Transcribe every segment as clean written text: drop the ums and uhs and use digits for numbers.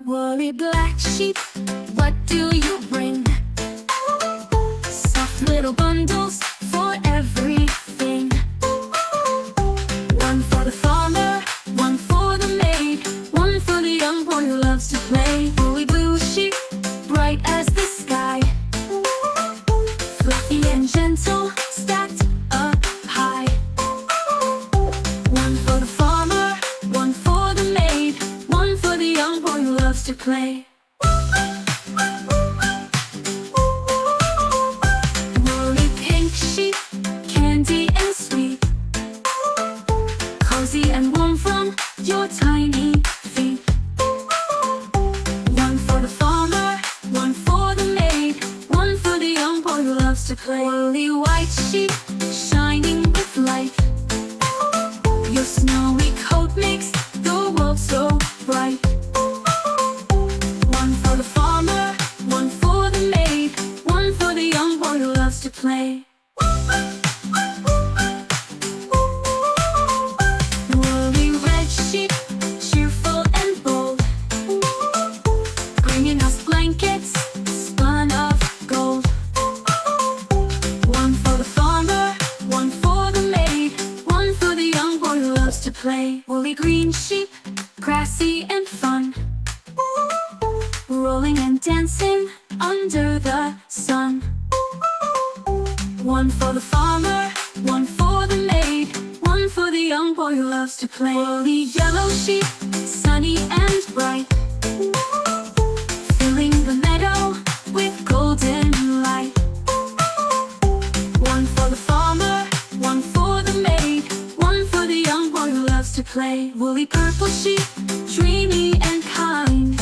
Woolly black sheep, what do you bring? Soft little bundles for everything. One for the farmer, one for the maid, one for the young boy who loves to play. Woolly blue sheep, bright as the sky, fluffy and gentle, stacked up high. One for the farmer, one for the maid, one for the young boy who loves to play. Woolly pink sheep, candy and sweet, cozy and warm from your tiny feet. One for the farmer, one for the maid, one for the young boy who loves to play. Woolly white sheep, shining with light, your snowy coat makes the world so bright. One for the farmer, one for the maid, one for the young boy who loves to play. Woolly red sheep, cheerful and bold, bringing us blankets spun of gold. One for the farmer, one for the maid, one for the young boy who loves to play. Woolly green sheep, grassy and fun, rolling and dancing under the sun. One for the farmer, one for the maid, one for the young boy who loves to play. Woolly yellow sheep, sunny and bright, filling the meadow with golden light. One for the farmer, one for the maid, one for the young boy who loves to play. Woolly purple sheep, dreamy and kind,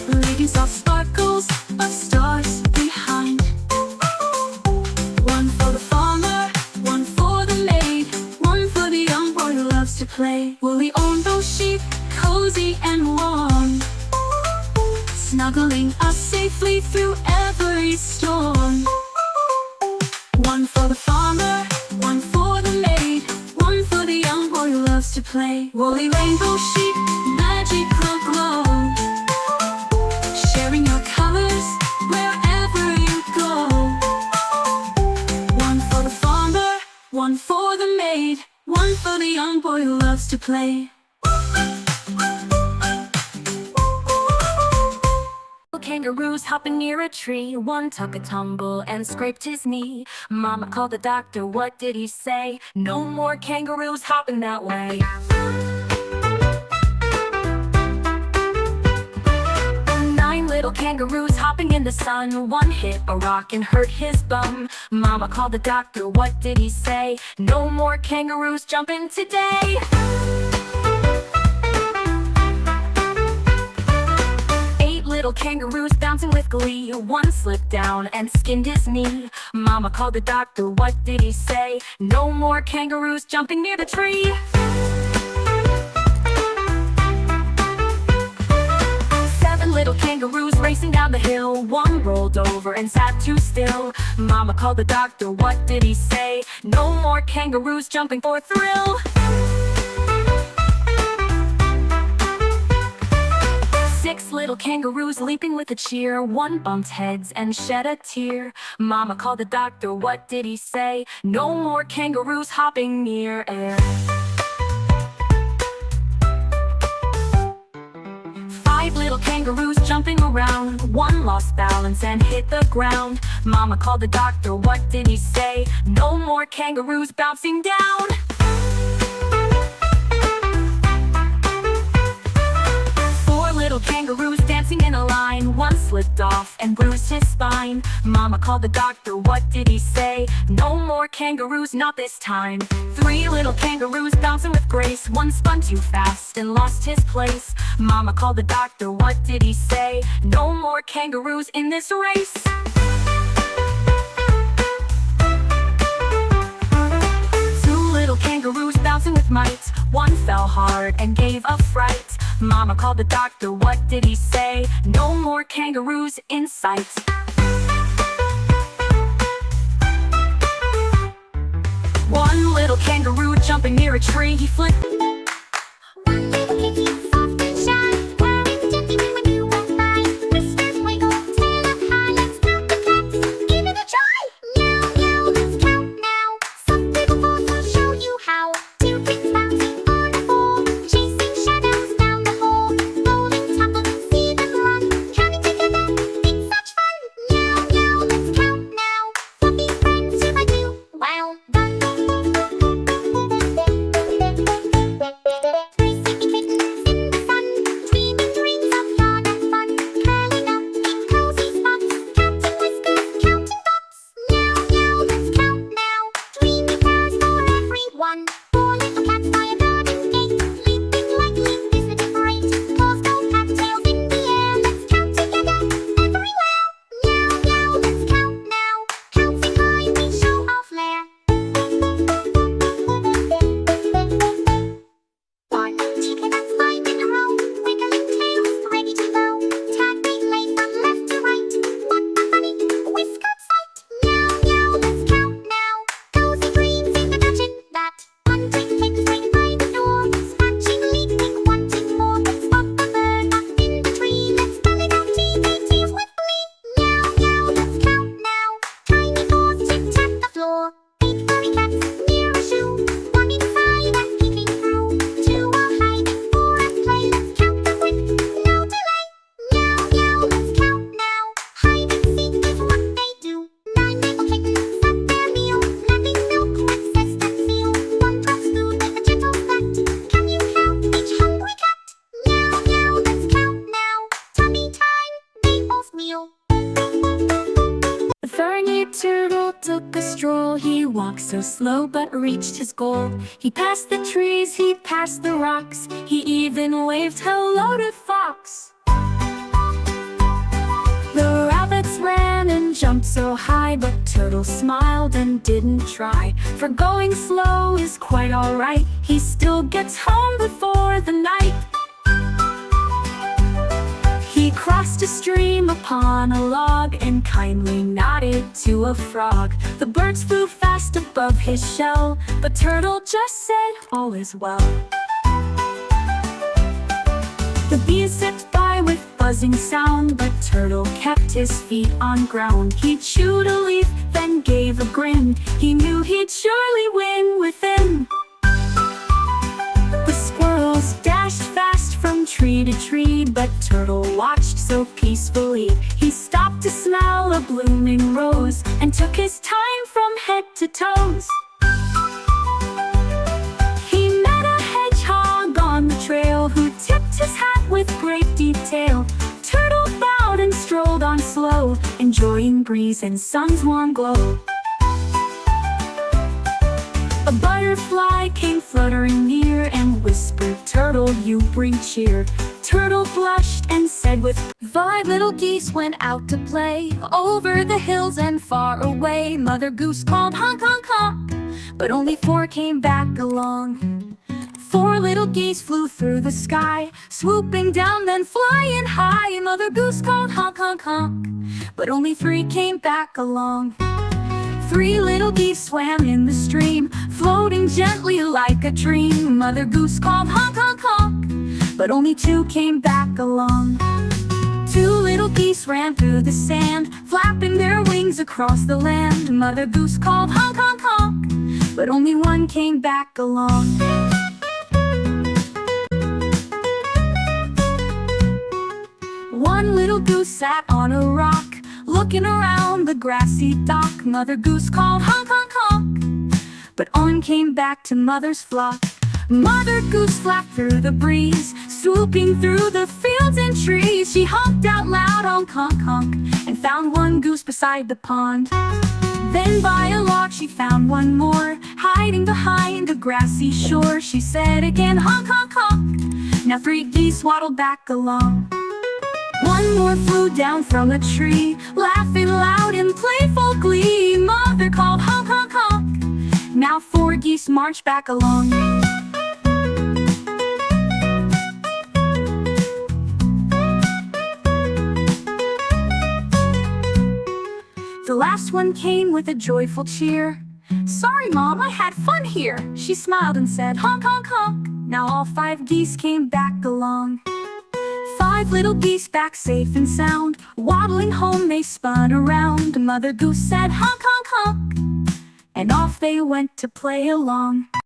leaving soft sparkles of stars behind. One for the farmer, one for the maid, one for the young boy who loves to play. Woolly orange sheep, cozy and warm, snuggling us safely through every storm. One for the farmer, one for the maid, one for the young boy who loves to play. Woolly rainbow sheep, magical glow, sharing your colors wherever you go. One for the farmer, one for the maid, one for the young boy who loves to play. Kangaroos hopping near a tree, one took a tumble and scraped his knee. Mama called the doctor, what did he say? No more kangaroos hopping that way. 9 little kangaroos hopping in the sun, one hit a rock and hurt his bum. Mama called the doctor, what did he say? No more kangaroos jumping today. 8 little kangaroos bouncing with glee, one slipped down and skinned his knee. Mama called the doctor, what did he say? No more kangaroos jumping near the tree. 7 little kangaroos racing down the hill, one rolled over and sat too still. Mama called the doctor, what did he say? No more kangaroos jumping for thrill. 6 little kangaroos leaping with a cheer, one bumped heads and shed a tear. Mama called the doctor, what did he say? No more kangaroos hopping near air. 5 little kangaroos jumping around, one lost balance and hit the ground. Mama called the doctor, what did he say? No more kangaroos bouncing down. 4 little kangaroos dancing in a line, one slipped off and bruised his spine. Mama called the doctor, what did he say? No more kangaroos, not this time. 3 little kangaroos bouncing with grace, one spun too fast and lost his place. Mama called the doctor, what did he say? No more kangaroos in this race. 2 little kangaroos bouncing with might, one fell hard and gave a fright. Mama called the doctor, what did he say? No more kangaroos in sight. 1 little kangaroo jumping near a tree, he flipped. One little kitty, soft and shy, wearing took a stroll. He walked so slow but reached his goal. He passed the trees, he passed the rocks. He even waved hello to Fox. The rabbits ran and jumped so high, but Turtle smiled and didn't try. For going slow is quite alright. He still gets home before the night. He crossed a stream upon a log and kindly nodded to a frog. The birds flew fast above his shell, but Turtle just said, all is well. The bees zipped by with buzzing sound, but Turtle kept his feet on ground. He chewed a leaf, then gave a grin. He knew he'd surely win within. The squirrels dashed fast from tree to tree, but Turtle watched so peacefully. He stopped to smell a blooming rose and took his time from head to toes. He met a hedgehog on the trail who tipped his hat with great detail. Turtle bowed and strolled on slow, enjoying breeze and sun's warm glow. A butterfly came fluttering near and whispered, Turtle, you bring cheer. Turtle blushed and said with 5 little geese went out to play over the hills and far away. Mother Goose called honk honk honk, but only 4 came back along. 4 little geese flew through the sky, swooping down then flying high. Mother Goose called honk honk honk, but only 3 came back along. 3 little geese swam in the stream, floating gently like a dream. Mother Goose called honk honk honk, but only 2 came back along. 2 little geese ran through the sand, flapping their wings across the land. Mother Goose called honk honk honk, but only 1 came back along. 1 little goose sat on a rock, looking around the grassy dock. Mother Goose called honk honk honk, but on came back to Mother's flock. Mother Goose flapped through the breeze, swooping through the fields and trees. She honked out loud, honk honk honk, and found 1 goose beside the pond. Then by a log she found 1 more, hiding behind a grassy shore. She said again, honk honk honk. Now 3 geese waddled back along. 1 more flew down from a tree, laughing loud in playful glee. Mother called honk honk honk. Now 4 geese marched back along. The last one came with a joyful cheer. Sorry, Mom, I had fun here. She smiled and said, honk honk honk. Now all 5 geese came back along. 5 little geese back safe and sound, waddling home they spun around. Mother Goose said honk honk honk, and off they went to play along.